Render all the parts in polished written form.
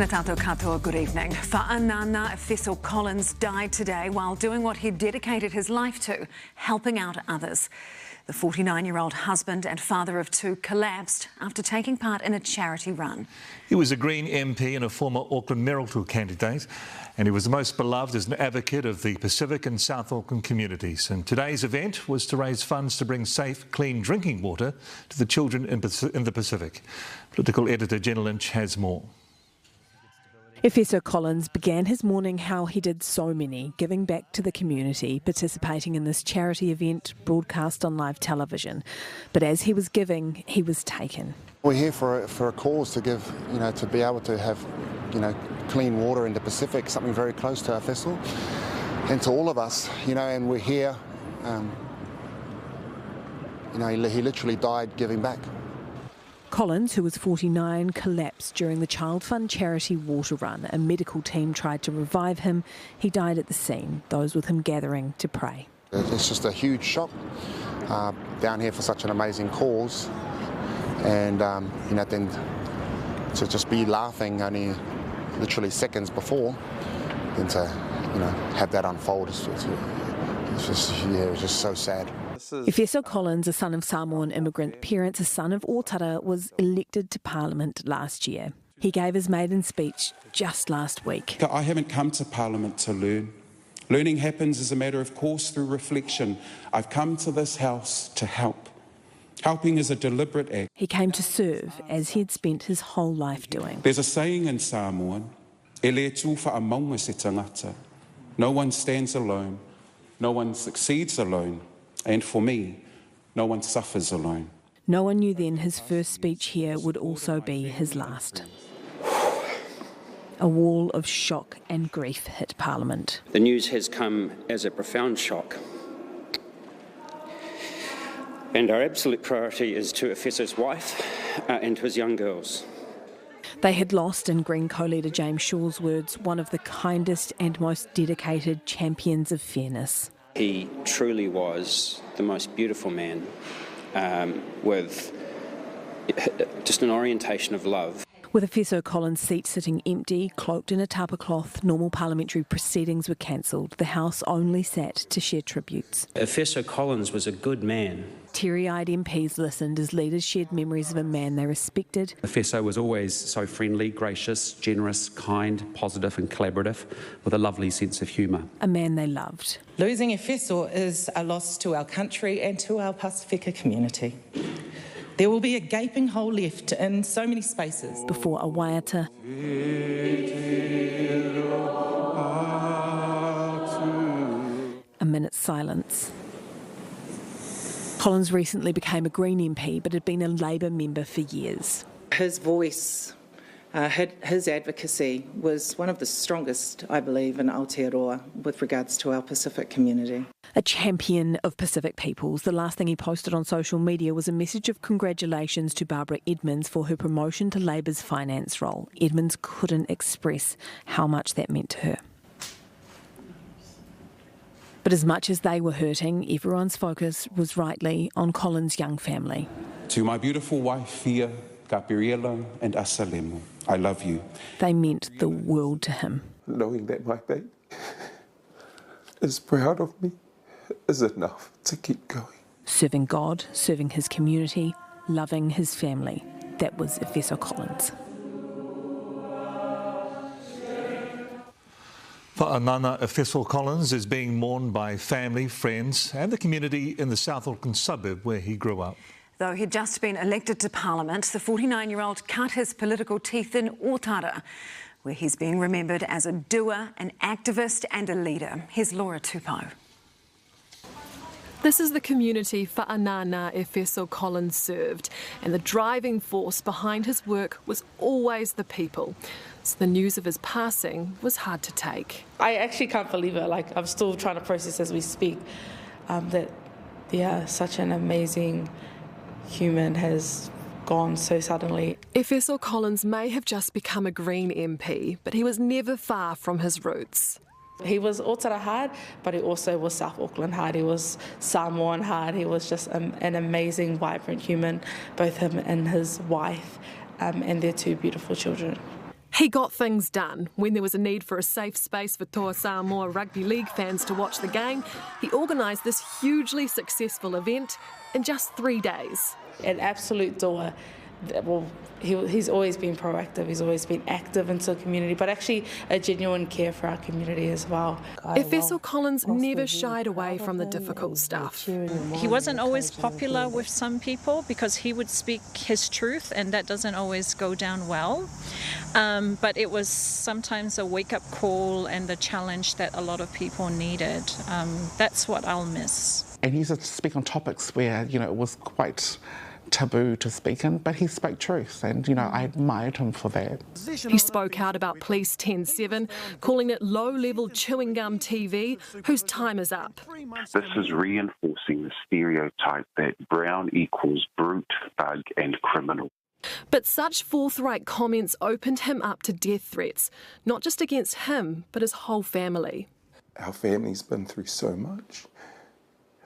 Tātou katoa, good evening. Fa'anānā Efeso Collins died today while doing what he dedicated his life to, helping out others. The 49-year-old husband and father of two collapsed after taking part in a charity run. He was a Green MP and a former Auckland mayoral candidate, and he was the most beloved as an advocate of the Pacific and South Auckland communities. And today's event was to raise funds to bring safe, clean drinking water to the children in the Pacific. Political editor Jenna Lynch has more. Efeso Collins began his morning how he did so many, giving back to the community, participating in this charity event broadcast on live television. But as he was giving, he was taken. We're here for a cause to give, to be able to have, clean water in the Pacific, something very close to our vessel and to all of us, and we're here. He literally died giving back. Collins, who was 49, collapsed during the Child Fund charity water run. A medical team tried to revive him. He died at the scene, those with him gathering to pray. It's just a huge shock down here for such an amazing cause, and then to just be laughing only literally seconds before, then to have that unfold, it's just so sad. Efeso Collins, a son of Samoan immigrant parents, a son of Otara, was elected to Parliament last year. He gave his maiden speech just last week. I haven't come to Parliament to learn. Learning happens as a matter of course through reflection. I've come to this house to help. Helping is a deliberate act. He came to serve, as he had spent his whole life doing. There's a saying in Samoan, e le tū whaamaunga se tangata. No one stands alone, no one succeeds alone. And for me, no one suffers alone. No one knew then his first speech here would also be his last. A wall of shock and grief hit Parliament. The news has come as a profound shock. And our absolute priority is to Efeso's wife and to his young girls. They had lost, in Green co-leader James Shaw's words, one of the kindest and most dedicated champions of fairness. He truly was the most beautiful man with just an orientation of love. With Efeso Collins' seat sitting empty, cloaked in a tapa cloth, normal parliamentary proceedings were cancelled. The House only sat to share tributes. Efeso Collins was a good man. Teary-eyed MPs listened as leaders shared memories of a man they respected. Efeso was always so friendly, gracious, generous, kind, positive and collaborative, with a lovely sense of humour. A man they loved. Losing Efeso is a loss to our country and to our Pacifica community. There will be a gaping hole left in so many spaces. Before a waiata, a minute's silence. Collins recently became a Green MP, but had been a Labour member for years. His voice, his advocacy was one of the strongest, I believe, in Aotearoa with regards to our Pacific community. A champion of Pacific peoples. The last thing he posted on social media was a message of congratulations to Barbara Edmonds for her promotion to Labour's finance role. Edmonds couldn't express how much that meant to her. But as much as they were hurting, everyone's focus was rightly on Collins' young family. To my beautiful wife, Fia, Gabriela and Asalemo, I love you. They meant the world to him. Knowing that my baby is proud of me is enough to keep going. Serving God, serving his community, loving his family. That was Efeso Collins. Fa'anānā Efeso Collins is being mourned by family, friends and the community in the South Auckland suburb where he grew up. Though he'd just been elected to Parliament, the 49-year-old cut his political teeth in Otara, where he's being remembered as a doer, an activist and a leader. Here's Laura Tupou. This is the community Fa'anānā Efeso Collins served, and the driving force behind his work was always the people. So the news of his passing was hard to take. I actually can't believe it. I'm still trying to process as we speak such an amazing human has gone so suddenly. Efeso Collins may have just become a Green MP, but he was never far from his roots. He was Otara hard, but he also was South Auckland hard. He was Samoan hard. He was just an amazing, vibrant human, both him and his wife, and their two beautiful children. He got things done. When there was a need for a safe space for Toa Samoa Rugby League fans to watch the game, he organised this hugely successful event in just 3 days. An absolute doer. Well, he's always been proactive, he's always been active into the community, but actually a genuine care for our community as well. Efeso Collins never shied away from the difficult stuff. He wasn't always popular with some people because he would speak his truth, and that doesn't always go down well. But it was sometimes a wake-up call and a challenge that a lot of people needed. That's what I'll miss. And he used to speak on topics where, it was quite taboo to speak in, but he spoke truth, and I admired him for that. He spoke out about Police 10-7, calling it low-level chewing gum TV, whose time is up. This is reinforcing the stereotype that brown equals brute, thug and criminal. But such forthright comments opened him up to death threats, not just against him, but his whole family. Our family's been through so much.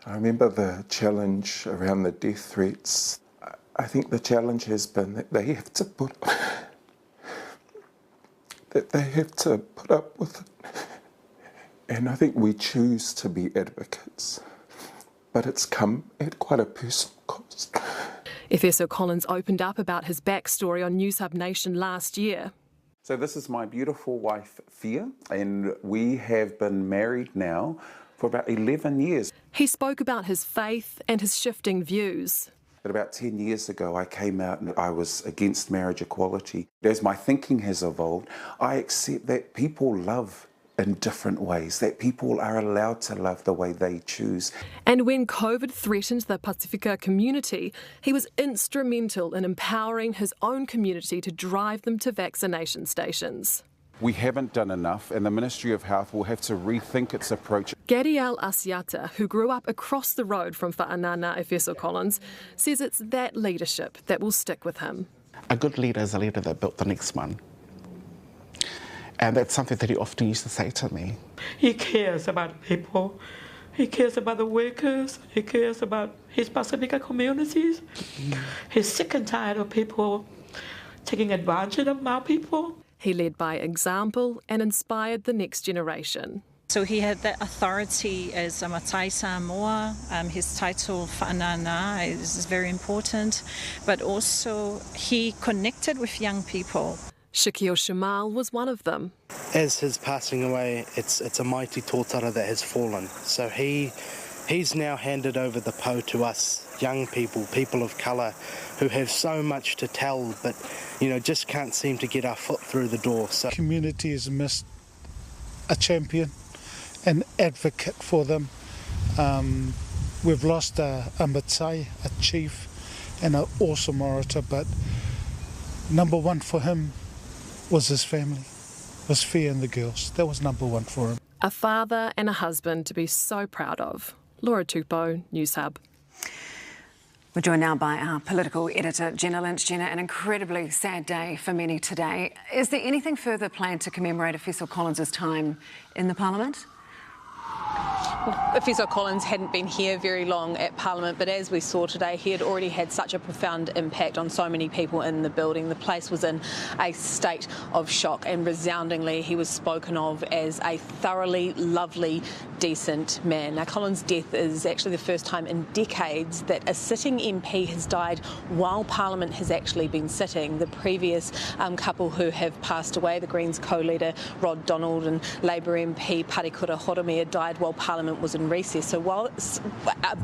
I remember the challenge around the death threats. I think the challenge has been that they have to put up with it. And I think we choose to be advocates, but it's come at quite a personal cost. Efeso Collins opened up about his backstory on Newshub Nation last year. So this is my beautiful wife, Fia, and we have been married now for about 11 years. He spoke about his faith and his shifting views. But about 10 years ago, I came out and I was against marriage equality. As my thinking has evolved, I accept that people love in different ways, that people are allowed to love the way they choose. And when COVID threatened the Pacifica community, he was instrumental in empowering his own community to drive them to vaccination stations. We haven't done enough, and the Ministry of Health will have to rethink its approach. Gadiel Asiata, who grew up across the road from Fa'anānā Efeso Collins, says it's that leadership that will stick with him. A good leader is a leader that built the next one. And that's something that he often used to say to me. He cares about people. He cares about the workers. He cares about his Pacifica communities. He's sick and tired of people taking advantage of our people. He led by example and inspired the next generation. So he had that authority as a Matai Samoa. His title, Fa'anānā, is very important. But also he connected with young people. Shaquille Shamal was one of them. As his passing away, it's a mighty tōtara that has fallen. So he's now handed over the pou to us, young people, people of colour, who have so much to tell, but just can't seem to get our foot through the door. So community has missed a champion, an advocate for them. We've lost a matai, a chief, and an awesome orator, but number one for him was his family, was Fia and the girls. That was number one for him. A father and a husband to be so proud of. Laura Tupou, Newshub. We're joined now by our political editor, Jenna Lynch. Jenna, an incredibly sad day for many today. Is there anything further planned to commemorate Efeso Collins' time in the Parliament? Efeso Collins hadn't been here very long at Parliament, but as we saw today, he had already had such a profound impact on so many people in the building. The place was in a state of shock, and resoundingly he was spoken of as a thoroughly lovely, decent man. Now, Collins' death is actually the first time in decades that a sitting MP has died while Parliament has actually been sitting. The previous couple who have passed away, the Greens co-leader Rod Donald and Labour MP Paddy Gower Has Issues, died while Parliament was in recess. So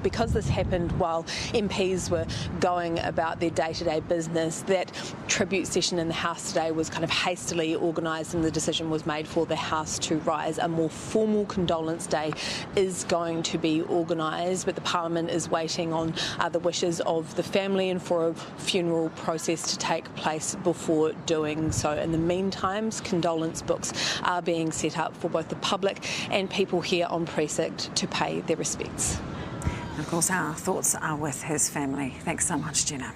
because this happened while MPs were going about their day-to-day business, that tribute session in the House today was kind of hastily organised, and the decision was made for the House to rise. A more formal condolence day is going to be organised, but the Parliament is waiting on the wishes of the family and for a funeral process to take place before doing so. In the meantime, condolence books are being set up for both the public and people here on Precinct to pay their respects. Of course, our thoughts are with his family. Thanks so much, Jenna.